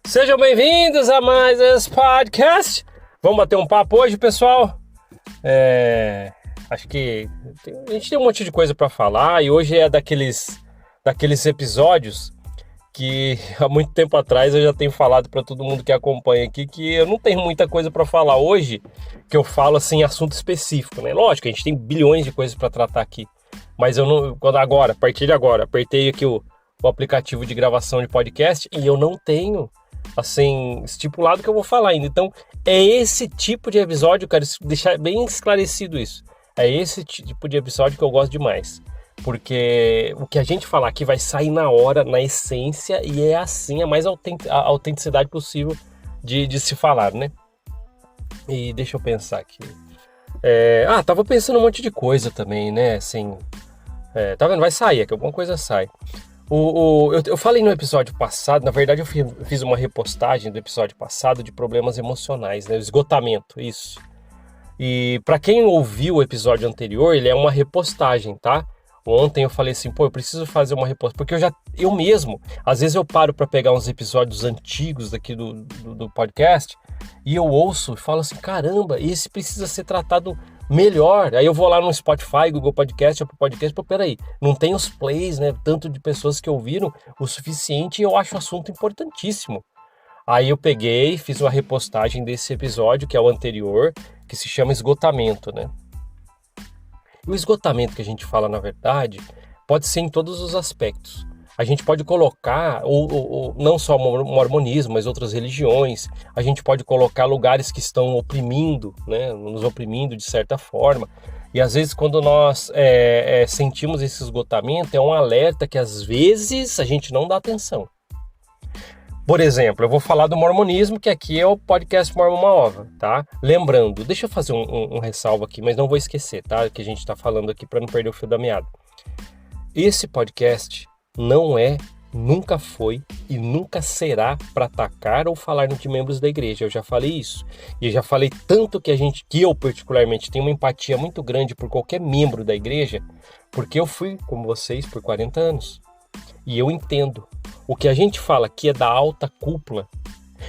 Sejam bem-vindos a mais esse podcast. Vamos bater um papo hoje, pessoal? Acho que a gente tem um monte de coisa para falar e hoje é daqueles episódios que há muito tempo atrás eu já tenho falado para todo mundo que acompanha aqui que eu não tenho muita coisa para falar hoje, que eu falo assim, assunto específico, né? Lógico, a gente tem bilhões de coisas para tratar aqui, mas eu não, a partir de agora, apertei aqui o aplicativo de gravação de podcast e eu não tenho assim, estipulado que eu vou falar ainda. Então, é esse tipo de episódio, eu quero deixar bem esclarecido isso. É esse tipo de episódio que eu gosto demais. Porque o que a gente falar aqui vai sair na hora, na essência, e é assim, a mais autenticidade possível de se falar, né? E deixa eu pensar aqui. Tava pensando um monte de coisa também, né? Assim, tá vendo? Vai sair, que alguma coisa sai. Eu falei no episódio passado, na verdade eu fiz uma repostagem do episódio passado de problemas emocionais, né? Esgotamento, isso. E para quem ouviu o episódio anterior, ele é uma repostagem, tá? Ontem eu falei assim, eu preciso fazer uma repostagem, porque eu mesmo, às vezes eu paro para pegar uns episódios antigos daqui do podcast e eu ouço e falo assim, caramba, esse precisa ser tratado melhor. Aí eu vou lá no Spotify, Google Podcast, Apple Podcast, peraí, não tem os plays, né, tanto de pessoas que ouviram o suficiente e eu acho o assunto importantíssimo. Aí eu peguei, fiz uma repostagem desse episódio, que é o anterior, que se chama esgotamento, né? E o esgotamento que a gente fala, na verdade, pode ser em todos os aspectos. A gente pode colocar, não só o mormonismo, mas outras religiões, a gente pode colocar lugares que estão oprimindo, né, nos oprimindo de certa forma. E às vezes quando nós sentimos esse esgotamento, é um alerta que às vezes a gente não dá atenção. Por exemplo, eu vou falar do mormonismo, que aqui é o podcast Mormon Uma Ova, tá? Lembrando, deixa eu fazer um ressalvo aqui, mas não vou esquecer, tá? Que a gente está falando aqui para não perder o fio da meada. Esse podcast não nunca foi e nunca será para atacar ou falar de membros da igreja. Eu já falei isso. E eu já falei tanto que eu particularmente tenho uma empatia muito grande por qualquer membro da igreja, porque eu fui, como vocês, por 40 anos. E eu entendo. O que a gente fala aqui é da alta cúpula,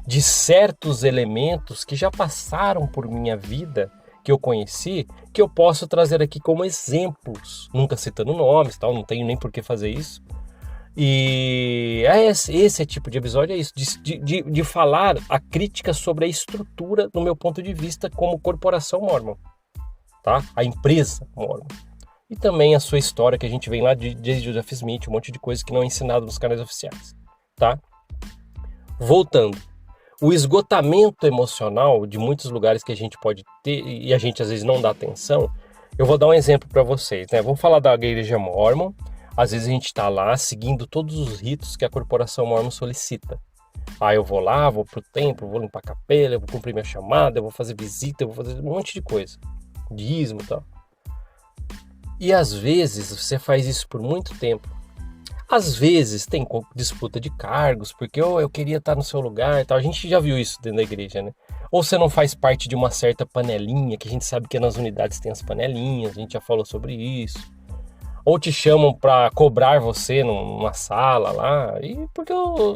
de certos elementos que já passaram por minha vida, que eu conheci, que eu posso trazer aqui como exemplos, nunca citando nomes, tal, não tenho nem por que fazer isso. E esse tipo de episódio é isso, de falar a crítica sobre a estrutura do meu ponto de vista como corporação Mormon, tá? A empresa Mormon. E também a sua história, que a gente vem lá de Joseph Smith, um monte de coisa que não é ensinado nos canais oficiais, tá? Voltando, o esgotamento emocional de muitos lugares que a gente pode ter e a gente às vezes não dá atenção, eu vou dar um exemplo para vocês, né? Vamos falar da igreja Mormon. Às vezes a gente está lá seguindo todos os ritos que a corporação Mormon solicita. Aí eu vou lá, vou pro templo, vou limpar a capela, eu vou cumprir minha chamada, eu vou fazer visita, eu vou fazer um monte de coisa, dízimo e tal. E às vezes você faz isso por muito tempo. Às vezes tem disputa de cargos, porque eu queria estar no seu lugar e tal. A gente já viu isso dentro da igreja, né? Ou você não faz parte de uma certa panelinha, que a gente sabe que nas unidades tem as panelinhas, a gente já falou sobre isso. Ou te chamam para cobrar você numa sala lá, e porque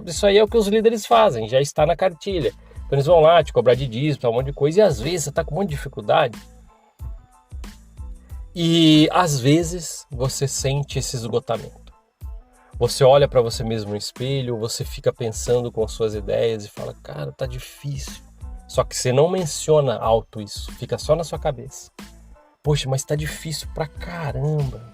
isso aí é o que os líderes fazem, já está na cartilha. Então eles vão lá te cobrar de dízimo, um monte de coisa, e às vezes você está com um monte de dificuldade. E às vezes você sente esse esgotamento. Você olha para você mesmo no espelho, você fica pensando com as suas ideias e fala, cara, tá difícil. Só que você não menciona alto isso, fica só na sua cabeça. Poxa, mas tá difícil pra caramba.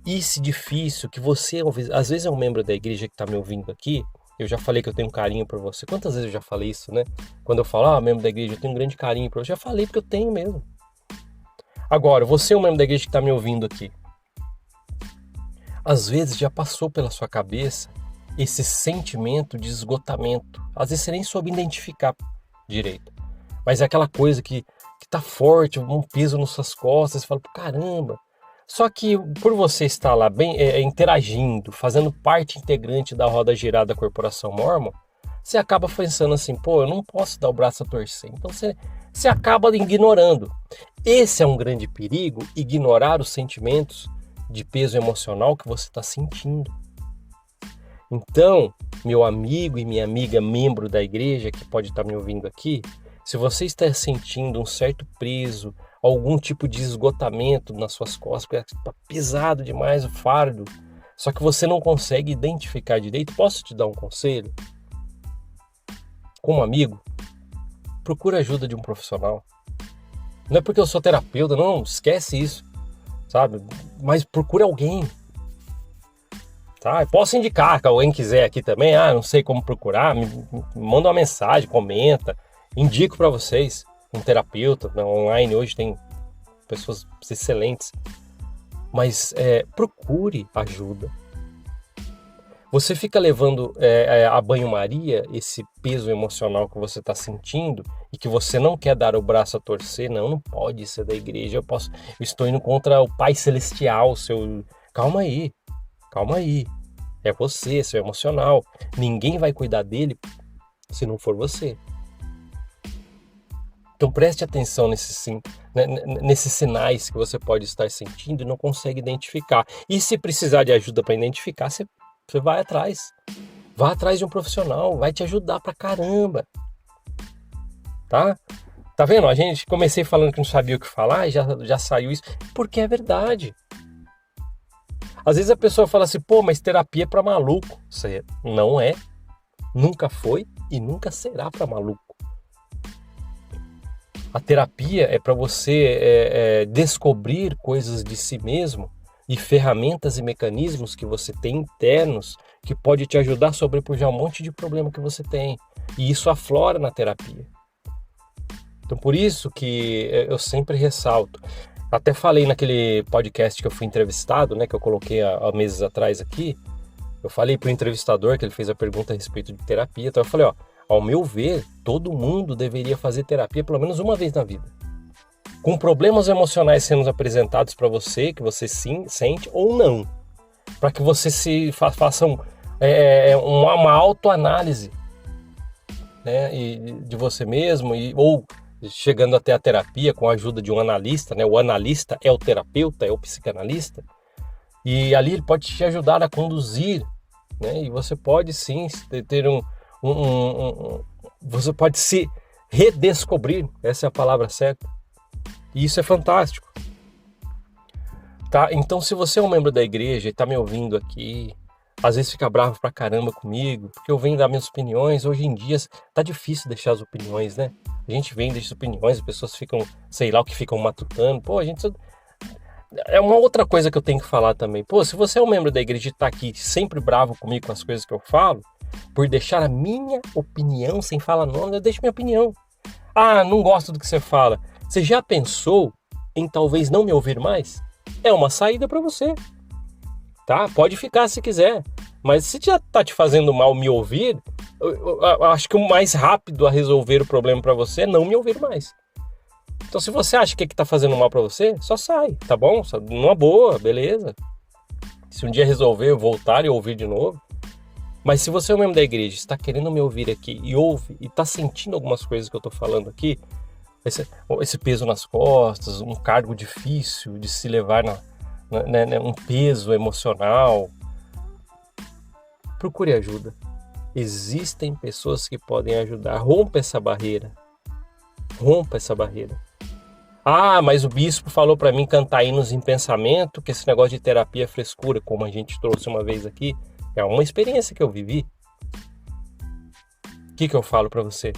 Esse difícil que você, às vezes é um membro da igreja que tá me ouvindo aqui, eu já falei que eu tenho um carinho por você. Quantas vezes eu já falei isso, né? Quando eu falo, membro da igreja, eu tenho um grande carinho por você. Eu já falei porque eu tenho mesmo. Agora, você é um membro da igreja que está me ouvindo aqui. Às vezes já passou pela sua cabeça esse sentimento de esgotamento. Às vezes você nem soube identificar direito. Mas é aquela coisa que tá forte, um peso nas suas costas, você fala, caramba. Só que por você estar lá bem interagindo, fazendo parte integrante da roda girada da Corporação Mormon, você acaba pensando assim, eu não posso dar o braço a torcer. Então você acaba ignorando. Esse é um grande perigo, ignorar os sentimentos de peso emocional que você está sentindo. Então, meu amigo e minha amiga membro da igreja que pode estar me ouvindo aqui, se você está sentindo um certo peso, algum tipo de esgotamento nas suas costas, porque está pesado demais o fardo, só que você não consegue identificar direito, posso te dar um conselho? Como amigo, procura ajuda de um profissional. Não é porque eu sou terapeuta, não, esquece isso, sabe? Mas procura alguém. Tá? Eu posso indicar, que alguém quiser aqui também, não sei como procurar, me manda uma mensagem, comenta, indico para vocês um terapeuta, online hoje tem pessoas excelentes, mas procure ajuda. Você fica levando a banho-maria esse peso emocional que você está sentindo e que você não quer dar o braço a torcer, não pode ser da igreja, eu estou indo contra o Pai Celestial, calma aí, é você, seu emocional, ninguém vai cuidar dele se não for você. Então preste atenção nesses sinais que você pode estar sentindo e não consegue identificar. E se precisar de ajuda para identificar, você vai atrás. Vá atrás de um profissional, vai te ajudar pra caramba. Tá? Tá vendo? Comecei falando que não sabia o que falar e já saiu isso, porque é verdade. Às vezes a pessoa fala assim, mas terapia é pra maluco. Isso não é, nunca foi e nunca será pra maluco. A terapia é para você descobrir coisas de si mesmo e ferramentas e mecanismos que você tem internos que pode te ajudar a sobrepujar um monte de problema que você tem. E isso aflora na terapia. Então por isso que eu sempre ressalto. Até falei naquele podcast que eu fui entrevistado, né, que eu coloquei há meses atrás aqui. Eu falei para o entrevistador que ele fez a pergunta a respeito de terapia. Então eu falei, ao meu ver, todo mundo deveria fazer terapia pelo menos uma vez na vida. Com problemas emocionais sendo apresentados para você, que você sim sente ou não. Para que você faça uma autoanálise, né, de você mesmo, ou chegando até a terapia com a ajuda de um analista, né? O analista é o terapeuta, é o psicanalista. E ali ele pode te ajudar a conduzir, né? E você pode sim ter você pode se redescobrir, essa é a palavra certa. E isso é fantástico. Tá? Então, se você é um membro da igreja e está me ouvindo aqui, às vezes fica bravo pra caramba comigo, porque eu venho dar minhas opiniões. Hoje em dia tá difícil deixar as opiniões, né? A gente vem, deixa as opiniões, as pessoas ficam, sei lá o que ficam matutando. É uma outra coisa que eu tenho que falar também. Se você é um membro da igreja e tá aqui sempre bravo comigo com as coisas que eu falo, por deixar a minha opinião sem falar nome, eu deixo minha opinião. Não gosto do que você fala. Você já pensou em talvez não me ouvir mais? É uma saída para você. Tá? Pode ficar se quiser. Mas se já tá te fazendo mal me ouvir, eu acho que o mais rápido a resolver o problema para você é não me ouvir mais. Então se você acha que tá fazendo mal para você, só sai, tá bom? Numa boa, beleza. Se um dia resolver voltar e ouvir de novo. Mas se você é um membro da igreja, está querendo me ouvir aqui e ouve, e está sentindo algumas coisas que eu estou falando aqui, esse peso nas costas, um cargo difícil de se levar, um peso emocional, procure ajuda. Existem pessoas que podem ajudar. Rompa essa barreira. Mas o bispo falou para mim cantar hinos em pensamento, que esse negócio de terapia é frescura, como a gente trouxe uma vez aqui. É uma experiência que eu vivi. O que eu falo para você?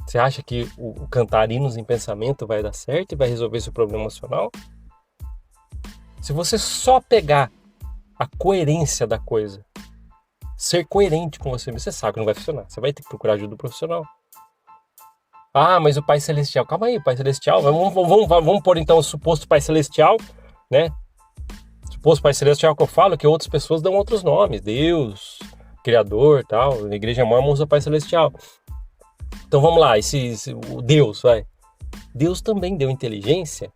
Você acha que o cantar hinos em pensamento vai dar certo e vai resolver seu problema emocional? Se você só pegar a coerência da coisa, ser coerente com você mesmo, você sabe que não vai funcionar. Você vai ter que procurar ajuda do profissional. Mas o Pai Celestial, calma aí, Pai Celestial, vamos pôr então o suposto Pai Celestial, né? Suposto Pai Celestial que eu falo, que outras pessoas dão outros nomes, Deus, Criador, tal, na igreja mormon usa Pai Celestial. Então vamos lá, o Deus, Deus também deu inteligência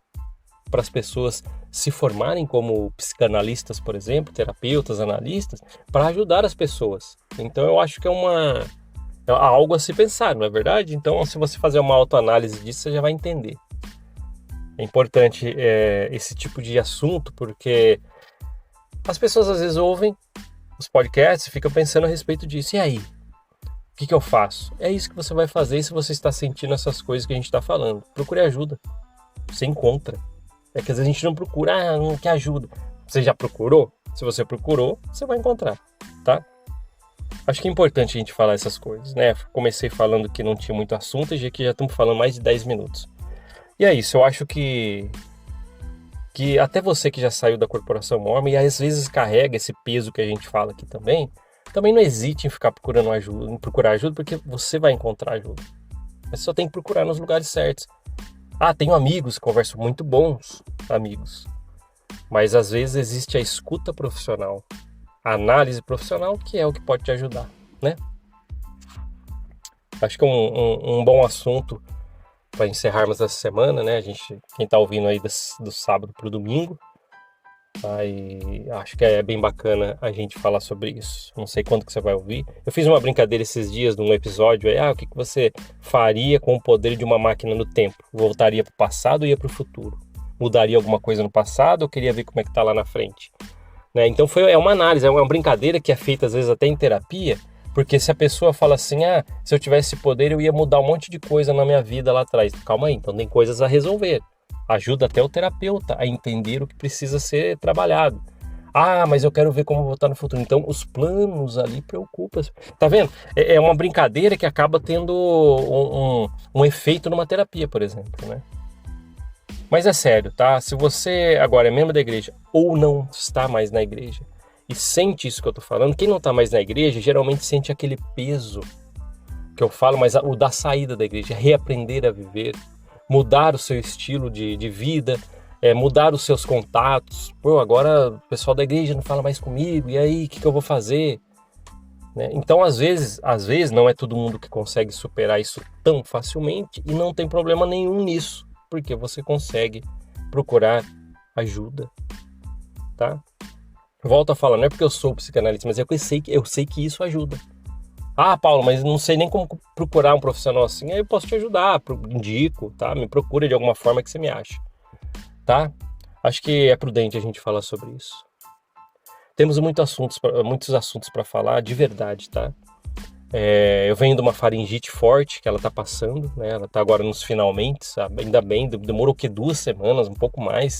para as pessoas se formarem como psicanalistas, por exemplo, terapeutas, analistas, para ajudar as pessoas. Então eu acho que é algo a se pensar, não é verdade? Então se você fazer uma autoanálise disso, você já vai entender. É importante esse tipo de assunto, porque as pessoas às vezes ouvem os podcasts, fica pensando a respeito disso. E aí? O que eu faço? É isso que você vai fazer se você está sentindo essas coisas que a gente está falando. Procure ajuda. Você encontra. É que às vezes a gente não procura, não quer ajuda. Você já procurou? Se você procurou, você vai encontrar, tá? Acho que é importante a gente falar essas coisas, né? Comecei falando que não tinha muito assunto e já estamos falando mais de 10 minutos. E é isso, eu acho que até você que já saiu da corporação Mormon e às vezes carrega esse peso que a gente fala aqui também não hesite em ficar procurando ajuda, em procurar ajuda, porque você vai encontrar ajuda. Mas só tem que procurar nos lugares certos. Tenho amigos, converso muito bons amigos. Mas às vezes existe a escuta profissional, a análise profissional, que é o que pode te ajudar, né? Acho que um bom assunto para encerrarmos essa semana, né? Quem está ouvindo aí do sábado para o domingo, aí acho que é bem bacana a gente falar sobre isso. Não sei quando que você vai ouvir. Eu fiz uma brincadeira esses dias num episódio aí, o que você faria com o poder de uma máquina no tempo? Voltaria para o passado ou ia para o futuro? Mudaria alguma coisa no passado ou queria ver como é que está lá na frente? Né? Então é uma análise, é uma brincadeira que é feita às vezes até em terapia, porque se a pessoa fala assim, se eu tivesse esse poder eu ia mudar um monte de coisa na minha vida lá atrás. Calma aí, então tem coisas a resolver. Ajuda até o terapeuta a entender o que precisa ser trabalhado. Mas eu quero ver como vou estar no futuro. Então os planos ali preocupam. Tá vendo? É uma brincadeira que acaba tendo um efeito numa terapia, por exemplo, né? Mas é sério, tá? Se você agora é membro da igreja ou não está mais na igreja e sente isso que eu tô falando, quem não tá mais na igreja geralmente sente aquele peso que eu falo, mas o da saída da igreja, reaprender a viver, mudar o seu estilo de vida, mudar os seus contatos. Agora o pessoal da igreja não fala mais comigo, e aí, o que eu vou fazer? Né? Então, às vezes, não é todo mundo que consegue superar isso tão facilmente e não tem problema nenhum nisso, porque você consegue procurar ajuda, tá? Volto a falar, não é porque eu sou psicanalista, mas eu sei que isso ajuda. Paulo, mas não sei nem como procurar um profissional assim. Aí eu posso te ajudar, indico, tá? Me procura de alguma forma que você me ache, tá? Acho que é prudente a gente falar sobre isso. Temos muitos assuntos para falar, de verdade, tá? Eu venho de uma faringite forte que ela tá passando, né? Ela tá agora nos finalmente, sabe? Ainda bem, demorou 2 semanas, um pouco mais,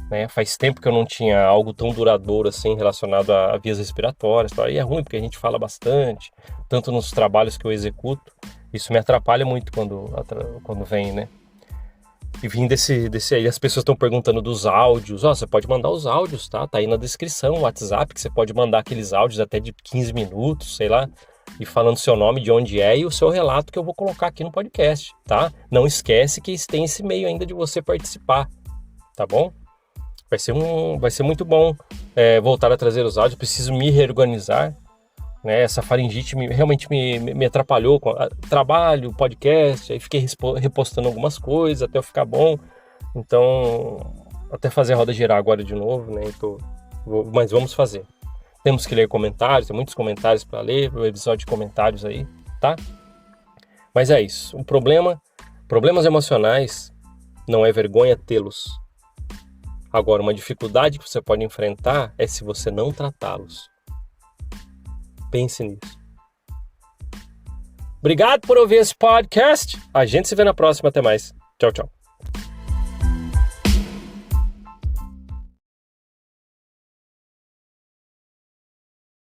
né? Faz tempo que eu não tinha algo tão duradouro assim relacionado a vias respiratórias, tá? E é ruim porque a gente fala bastante, tanto nos trabalhos que eu executo, isso me atrapalha muito quando vem, né? E vim desse aí, as pessoas estão perguntando dos áudios. Você pode mandar os áudios, tá? Tá aí na descrição, o WhatsApp, que você pode mandar aqueles áudios até de 15 minutos, sei lá, e falando seu nome, de onde é e o seu relato que eu vou colocar aqui no podcast, tá? Não esquece que tem esse meio ainda de você participar, tá bom? Vai ser muito bom voltar a trazer os áudios. Preciso me reorganizar, né? Essa faringite realmente me atrapalhou com trabalho, podcast, aí fiquei repostando algumas coisas até eu ficar bom. Então, até fazer a roda girar agora de novo, né? Mas vamos fazer. Temos que ler comentários, tem muitos comentários para ler, o episódio de comentários aí, tá? Mas é isso. Problemas emocionais não é vergonha tê-los. Agora, uma dificuldade que você pode enfrentar é se você não tratá-los. Pense nisso. Obrigado por ouvir esse podcast. A gente se vê na próxima. Até mais. Tchau, tchau.